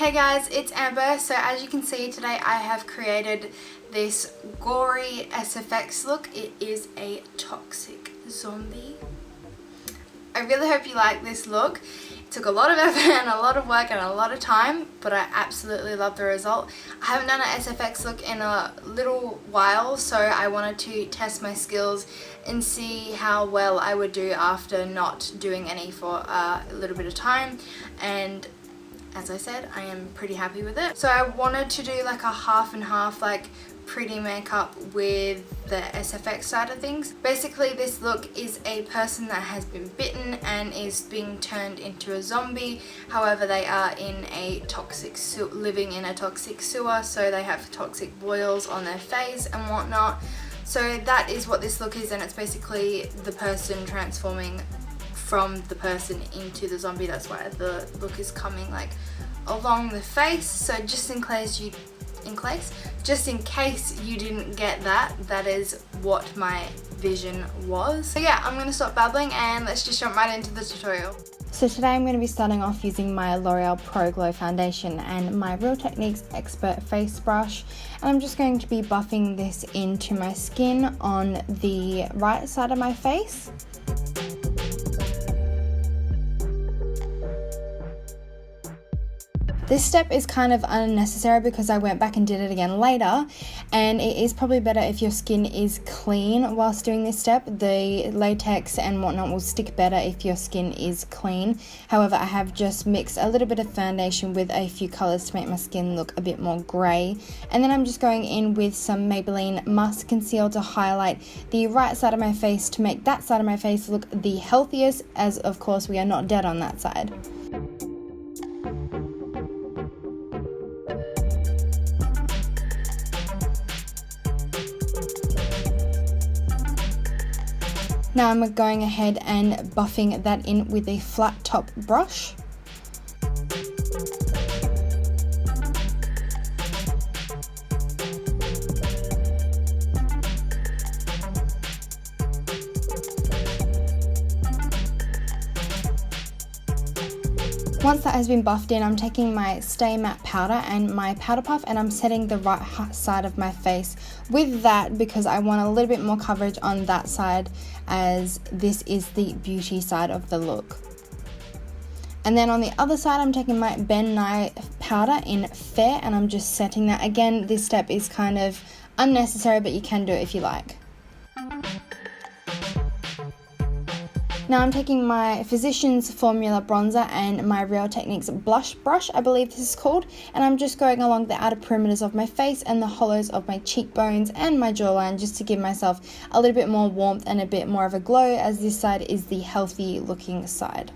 Hey guys, it's Amber. So as you can see today I have created this gory SFX look. It is a toxic zombie. I really hope you like this look. It took a lot of effort and a lot of work and a lot of time, but I absolutely love the result. I haven't done an SFX look in a little while, so I wanted to test my skills and see how well I would do after not doing any for a little bit of time. And as I said, I am pretty happy with it. So I wanted to do like a half and half, like pretty makeup with the SFX side of things. Basically this look is a person that has been bitten and is being turned into a zombie. However, they are in a toxic living in a toxic sewer, so they have toxic boils on their face and whatnot. So that is what this look is, and it's basically the person transforming from the person into the zombie. That's why the look is coming like along the face. So just in case you didn't get that, that is what my vision was. So yeah, I'm gonna stop babbling and let's just jump right into the tutorial. So today I'm going to be starting off using my L'Oreal Pro Glow foundation and my Real Techniques Expert face brush, and I'm just going to be buffing this into my skin on the right side of my face. This step is kind of unnecessary because I went back and did it again later, and it is probably better if your skin is clean whilst doing this step. The latex and whatnot will stick better if your skin is clean. However, I have just mixed a little bit of foundation with a few colours to make my skin look a bit more grey. And then I'm just going in with some Maybelline Mask Conceal to highlight the right side of my face to make that side of my face look the healthiest, as of course we are not dead on that side. Now I'm going ahead and buffing that in with a flat top brush. Once that has been buffed in, I'm taking my Stay Matte powder and my powder puff, and I'm setting the right side of my face with that because I want a little bit more coverage on that side, as this is the beauty side of the look. And then on the other side I'm taking my Ben Nye powder in Fair, and I'm just setting that. Again, this step is kind of unnecessary, but you can do it if you like. Now I'm taking my Physicians Formula bronzer and my Real Techniques blush brush, I believe this is called, and I'm just going along the outer perimeters of my face and the hollows of my cheekbones and my jawline, just to give myself a little bit more warmth and a bit more of a glow, as this side is the healthy looking side.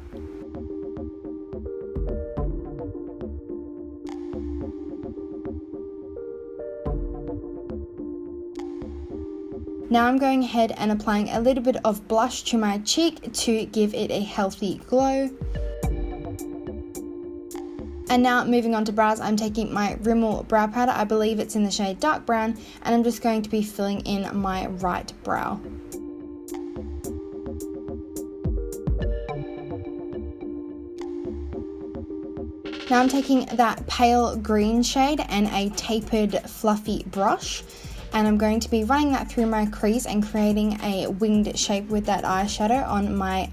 Now I'm going ahead and applying a little bit of blush to my cheek to give it a healthy glow. And now moving on to brows, I'm taking my Rimmel brow powder, I believe it's in the shade dark brown, and I'm just going to be filling in my right brow. Now I'm taking that pale green shade and a tapered fluffy brush, and I'm going to be running that through my crease and creating a winged shape with that eyeshadow on my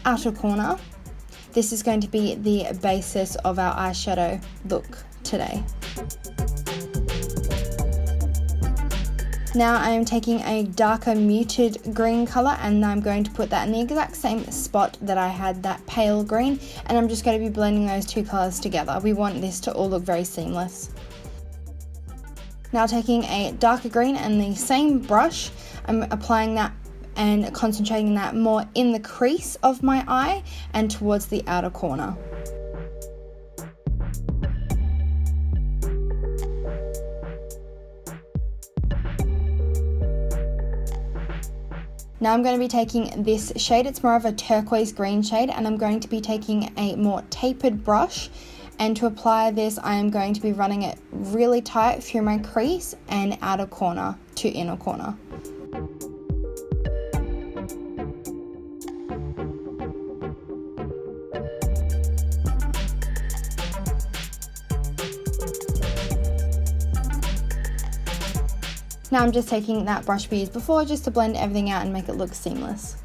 outer corner. This is going to be the basis of our eyeshadow look today. Now I am taking a darker muted green colour, and I'm going to put that in the exact same spot that I had that pale green, and I'm just going to be blending those two colours together. We want this to all look very seamless. Now taking a darker green and the same brush, I'm applying that and concentrating that more in the crease of my eye and towards the outer corner. Now I'm going to be taking this shade, it's more of a turquoise green shade, and I'm going to be taking a more tapered brush, and to apply this I am going to be running it really tight through my crease and outer corner to inner corner. Now I'm just taking that brush we used before just to blend everything out and make it look seamless.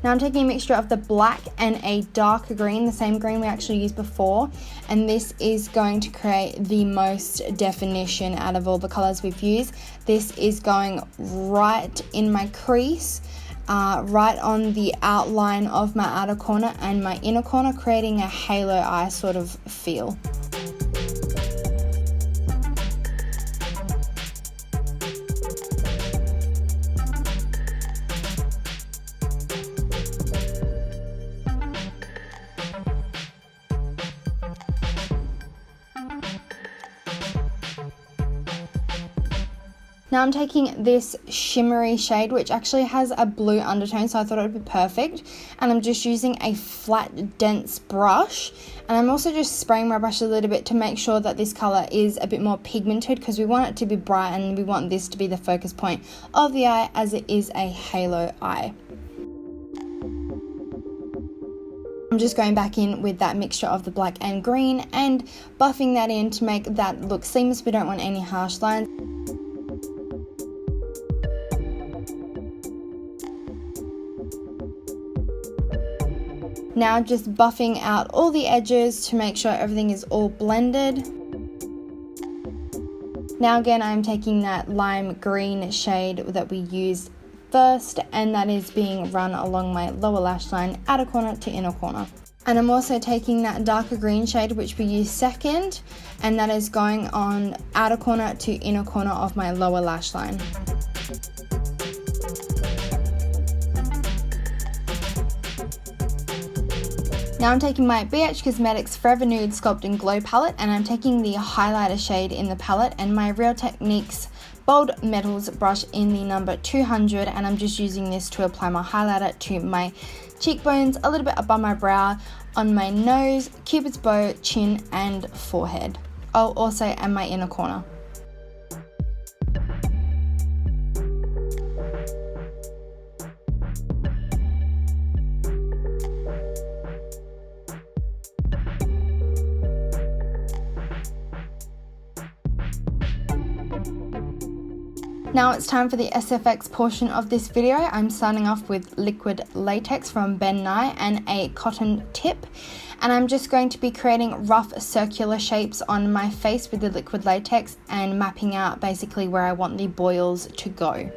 Now I'm taking a mixture of the black and a darker green, the same green we actually used before, and this is going to create the most definition out of all the colors we've used. This is going right in my crease, right on the outline of my outer corner and my inner corner, creating a halo eye sort of feel. Now I'm taking this shimmery shade, which actually has a blue undertone, so I thought it would be perfect. And I'm just using a flat, dense brush. And I'm also just spraying my brush a little bit to make sure that this color is a bit more pigmented, because we want it to be bright and we want this to be the focus point of the eye, as it is a halo eye. I'm just going back in with that mixture of the black and green and buffing that in to make that look seamless. We don't want any harsh lines. Now just buffing out all the edges to make sure everything is all blended. Now again, I'm taking that lime green shade that we used first, and that is being run along my lower lash line, outer corner to inner corner. And I'm also taking that darker green shade which we used second, and that is going on outer corner to inner corner of my lower lash line. Now I'm taking my BH Cosmetics Forever Nude Sculpt and Glow palette, and I'm taking the highlighter shade in the palette and my Real Techniques Bold Metals brush in the number 200, and I'm just using this to apply my highlighter to my cheekbones, a little bit above my brow, on my nose, cupid's bow, chin and forehead. Oh, also and my inner corner. Now it's time for the SFX portion of this video. I'm starting off with Liquid Latex from Ben Nye and a cotton tip. And I'm just going to be creating rough circular shapes on my face with the Liquid Latex and mapping out basically where I want the boils to go.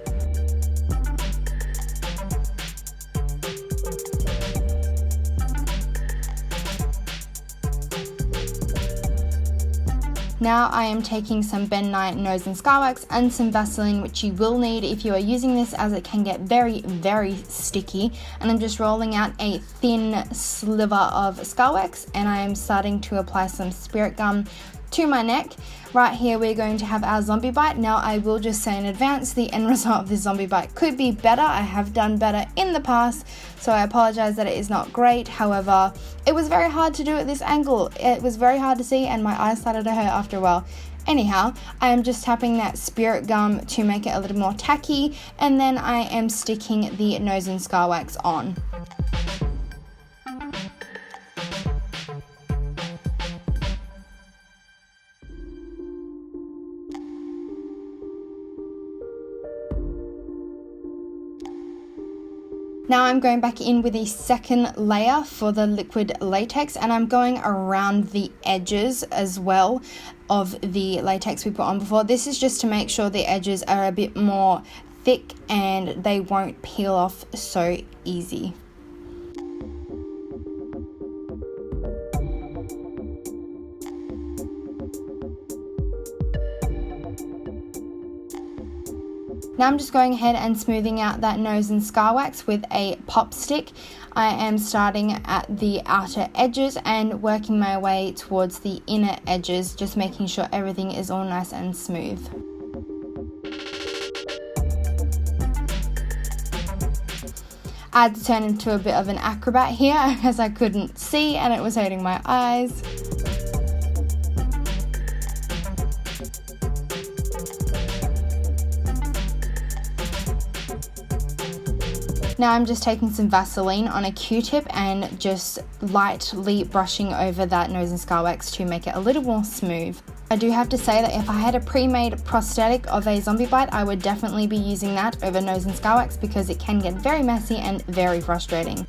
Now I am taking some Ben Nye nose and scar wax and some Vaseline, which you will need if you are using this, as it can get very, very sticky. And I'm just rolling out a thin sliver of scar wax, and I am starting to apply some spirit gum to my neck. Right here we're going to have our zombie bite. Now I will just say in advance, the end result of this zombie bite could be better. I have done better in the past, so I apologize that it is not great. However, it was very hard to do at this angle. It was very hard to see and my eyes started to hurt after a while. Anyhow, I am just tapping that spirit gum to make it a little more tacky, and then I am sticking the nose and scar wax on. Now I'm going back in with a second layer for the Liquid Latex, and I'm going around the edges as well of the latex we put on before. This is just to make sure the edges are a bit more thick and they won't peel off so easy. Now I'm just going ahead and smoothing out that nose and scar wax with a pop stick. I am starting at the outer edges and working my way towards the inner edges, just making sure everything is all nice and smooth. I had to turn into a bit of an acrobat here as I couldn't see and it was hurting my eyes. Now I'm just taking some Vaseline on a Q-tip and just lightly brushing over that nose and scar wax to make it a little more smooth. I do have to say that if I had a pre-made prosthetic of a zombie bite, I would definitely be using that over nose and scar wax because it can get very messy and very frustrating.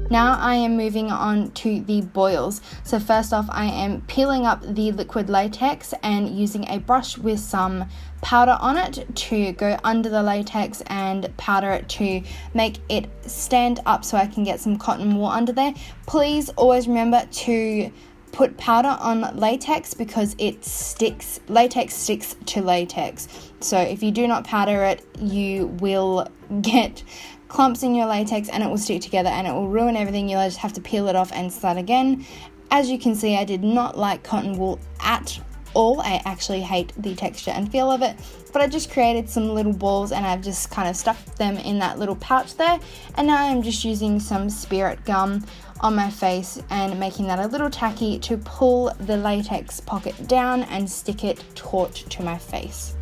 Now I am moving on to the boils. So first off, I am peeling up the liquid latex and using a brush with some powder on it to go under the latex and powder it to make it stand up so I can get some cotton wool under there. Please always remember to put powder on latex because it sticks, latex sticks to latex. So if you do not powder it, you will get clumps in your latex and it will stick together and it will ruin everything. You'll just have to peel it off and start again. As you can see, I did not like cotton wool at all. I actually hate the texture and feel of it, but I just created some little balls and I've just kind of stuffed them in that little pouch there. And now I'm just using some spirit gum on my face and making that a little tacky to pull the latex pocket down and stick it taut to my face.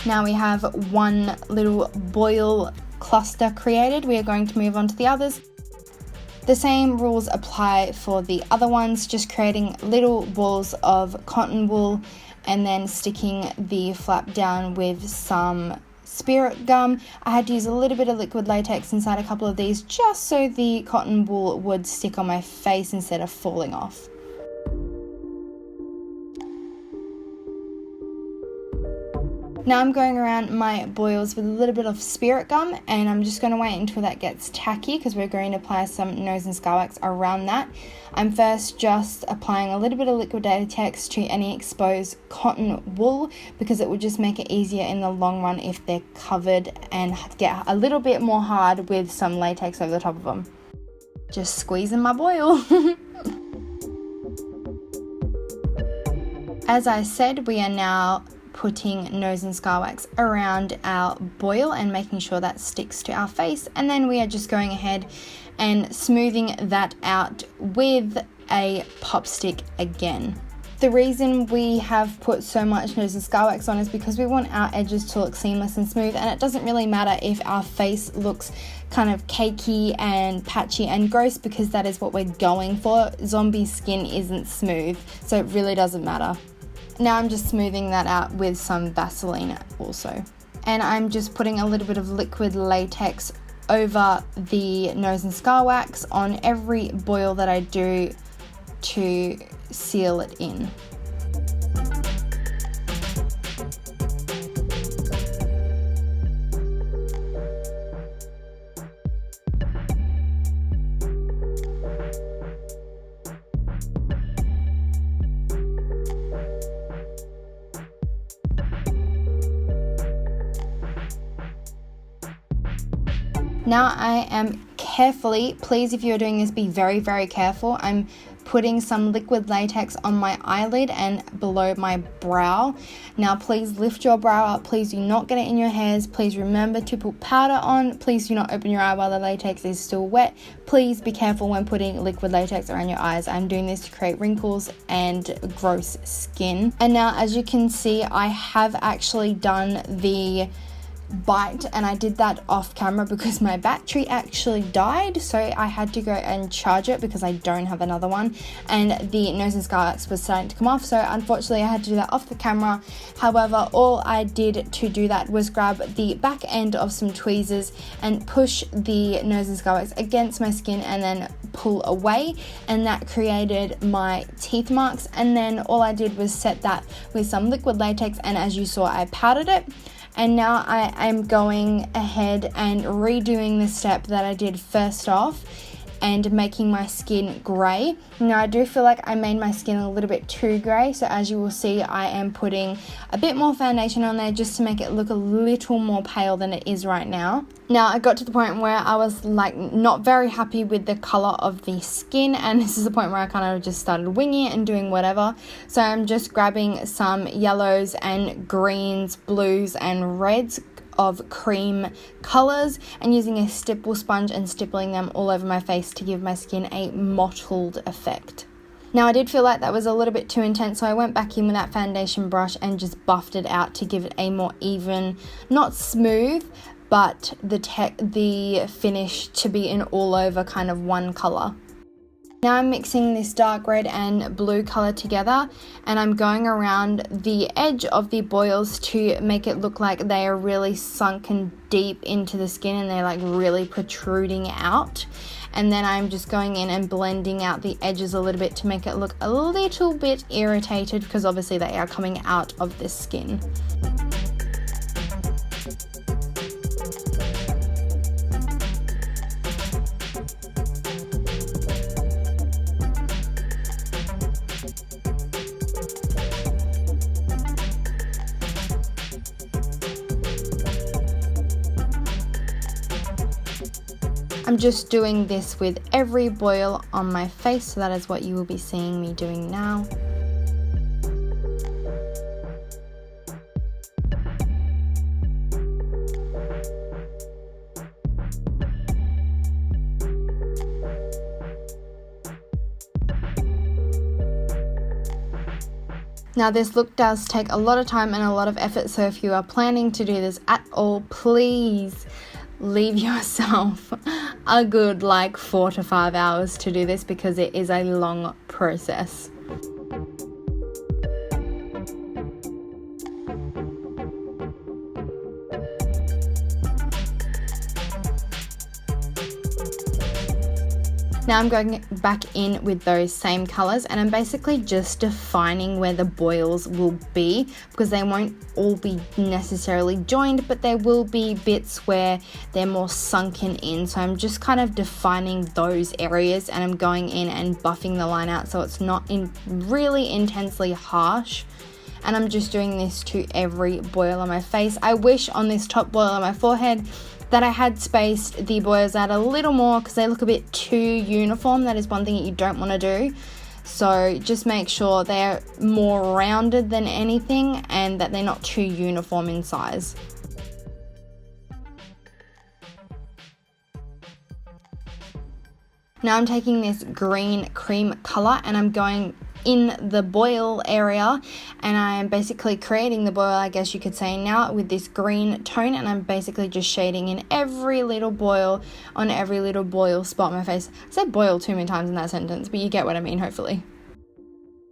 Now we have one little boil cluster created. We are going to move on to the others. The same rules apply for the other ones, just creating little balls of cotton wool and then sticking the flap down with some spirit gum. I had to use a little bit of liquid latex inside a couple of these just so the cotton wool would stick on my face instead of falling off. Now I'm going around my boils with a little bit of spirit gum and I'm just going to wait until that gets tacky because we're going to apply some nose and scar wax around that. I'm first just applying a little bit of liquid latex to any exposed cotton wool because it will just make it easier in the long run if they're covered and get a little bit more hard with some latex over the top of them. Just squeezing my boil. As I said, we are now putting nose and scar wax around our boil and making sure that sticks to our face, and then we are just going ahead and smoothing that out with a pop stick again. The reason we have put so much nose and scar wax on is because we want our edges to look seamless and smooth, and it doesn't really matter if our face looks kind of cakey and patchy and gross because that is what we're going for. Zombie skin isn't smooth, so it really doesn't matter. Now I'm just smoothing that out with some Vaseline also. And I'm just putting a little bit of liquid latex over the nose and scar wax on every boil that I do to seal it in. Now I am carefully, please if you're doing this be very, very careful, I'm putting some liquid latex on my eyelid and below my brow. Now please lift your brow up, please do not get it in your hairs, please remember to put powder on, please do not open your eye while the latex is still wet. Please be careful when putting liquid latex around your eyes. I'm doing this to create wrinkles and gross skin. And now as you can see, I have actually done the bite and I did that off camera because my battery actually died, so I had to go and charge it because I don't have another one, and the nose and scar wax was starting to come off, so unfortunately I had to do that off the camera. However, all I did to do that was grab the back end of some tweezers and push the nose and scar wax against my skin and then pull away, and that created my teeth marks. And then all I did was set that with some liquid latex, and as you saw I powdered it. And now I am going ahead and redoing the step that I did first off and making my skin grey. Now I do feel like I made my skin a little bit too grey, so as you will see I am putting a bit more foundation on there just to make it look a little more pale than it is right now. Now I got to the point where I was like not very happy with the colour of the skin, and this is the point where I kind of just started winging it and doing whatever. So I'm just grabbing some yellows and greens, blues and reds of cream colours and using a stipple sponge and stippling them all over my face to give my skin a mottled effect. Now I did feel like that was a little bit too intense, so I went back in with that foundation brush and just buffed it out to give it a more even, not smooth, but the finish to be in all over kind of one color. Now I'm mixing this dark red and blue color together, and I'm going around the edge of the boils to make it look like they are really sunken deep into the skin and they're like really protruding out. And then I'm just going in and blending out the edges a little bit to make it look a little bit irritated, because obviously they are coming out of the skin. I'm just doing this with every boil on my face, so that is what you will be seeing me doing now. Now this look does take a lot of time and a lot of effort, so if you are planning to do this at all, please leave yourself a good like 4 to 5 hours to do this, because it is a long process. Now I'm going back in with those same colors, and I'm basically just defining where the boils will be, because they won't all be necessarily joined, but there will be bits where they're more sunken in. So I'm just kind of defining those areas, and I'm going in and buffing the line out so it's not really intensely harsh. And I'm just doing this to every boil on my face. I wish on this top boil on my forehead that I had spaced the boils out a little more, because they look a bit too uniform. That is one thing that you don't want to do. So just make sure they're more rounded than anything, and that they're not too uniform in size. Now I'm taking this green cream color, and I'm going in the boil area, and I am basically creating the boil, I guess you could say now, with this green tone, and I'm basically just shading in every little boil on every little boil spot on my face. I said boil too many times in that sentence, but you get what I mean, hopefully.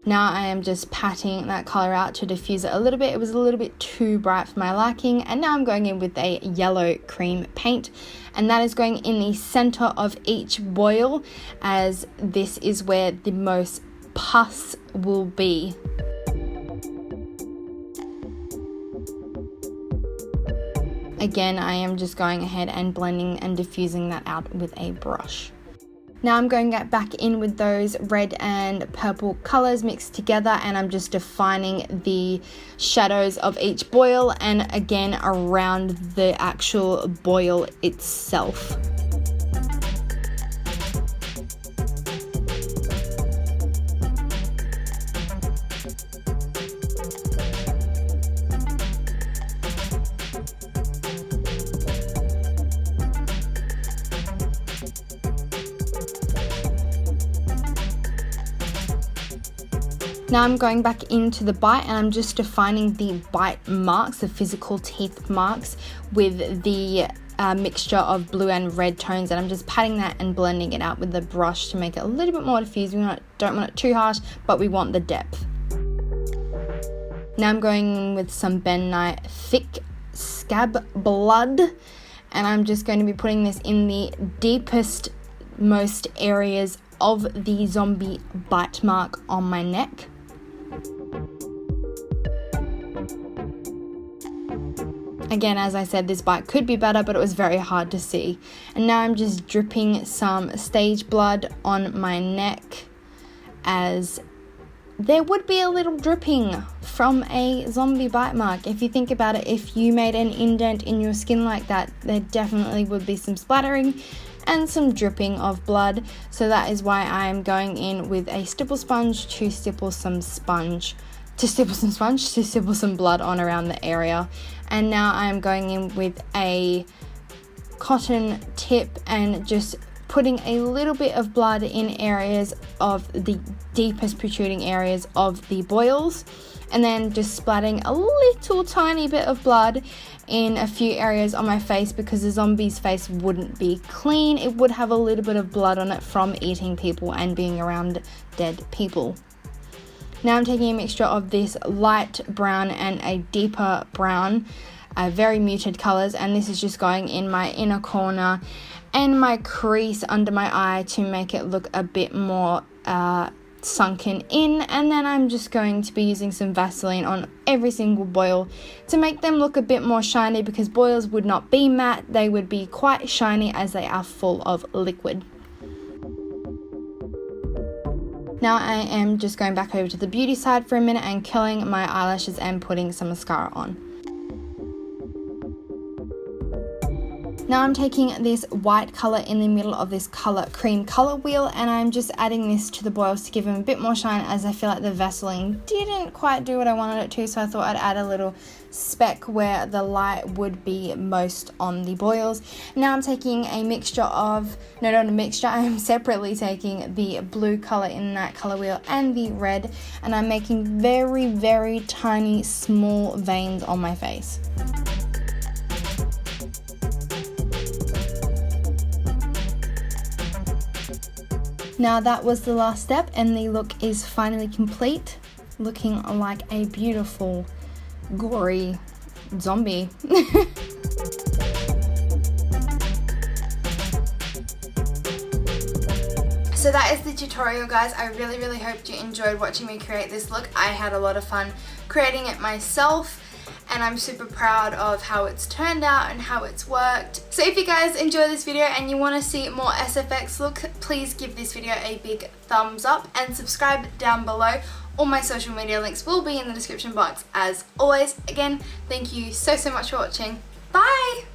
Now I am just patting that color out to diffuse it a little bit. It was a little bit too bright for my liking, and now I'm going in with a yellow cream paint, and that is going in the center of each boil, as this is where the most pus will be. Again, I am just going ahead and blending and diffusing that out with a brush. Now I'm going back in with those red and purple colors mixed together, and I'm just defining the shadows of each boil, and again around the actual boil itself. Now I'm going back into the bite, and I'm just defining the bite marks, the physical teeth marks, with the mixture of blue and red tones, and I'm just patting that and blending it out with the brush to make it a little bit more diffused. We don't want it too harsh, but we want the depth. Now I'm going in with some Ben Nye Thick Scab Blood, and I'm just going to be putting this in the deepest, most areas of the zombie bite mark on my neck. Again, as I said, this bite could be better, but it was very hard to see. And now I'm just dripping some stage blood on my neck, as there would be a little dripping from a zombie bite mark. If you think about it, if you made an indent in your skin like that, there definitely would be some splattering and some dripping of blood. So that is why I am going in with a stipple sponge to stipple some blood on around the area. And now I am going in with a cotton tip and just putting a little bit of blood in areas of the deepest protruding areas of the boils, and then just splatting a little tiny bit of blood in a few areas on my face because the zombie's face wouldn't be clean. It would have a little bit of blood on it from eating people and being around dead people. Now I'm taking a mixture of this light brown and a deeper brown, very muted colors, and this is just going in my inner corner and my crease under my eye to make it look a bit more sunken in. And then I'm just going to be using some Vaseline on every single boil to make them look a bit more shiny, because boils would not be matte, they would be quite shiny as they are full of liquid. Now I am just going back over to the beauty side for a minute and curling my eyelashes and putting some mascara on. Now I'm taking this white colour in the middle of this cream colour wheel, and I'm just adding this to the boils to give them a bit more shine, as I feel like the Vaseline didn't quite do what I wanted it to, so I thought I'd add a little speck where the light would be most on the boils. Now I'm taking a mixture of, no, not a mixture, I'm separately taking the blue colour in that colour wheel and the red, and I'm making very, very tiny small veins on my face. Now that was the last step, and the look is finally complete, looking like a beautiful, gory zombie. So that is the tutorial, guys. I really hope you enjoyed watching me create this look. I had a lot of fun creating it myself, and I'm super proud of how it's turned out and how it's worked. So if you guys enjoy this video and you want to see more SFX look, please give this video a big thumbs up and subscribe down below. All my social media links will be in the description box as always. Again, thank you so much for watching. Bye!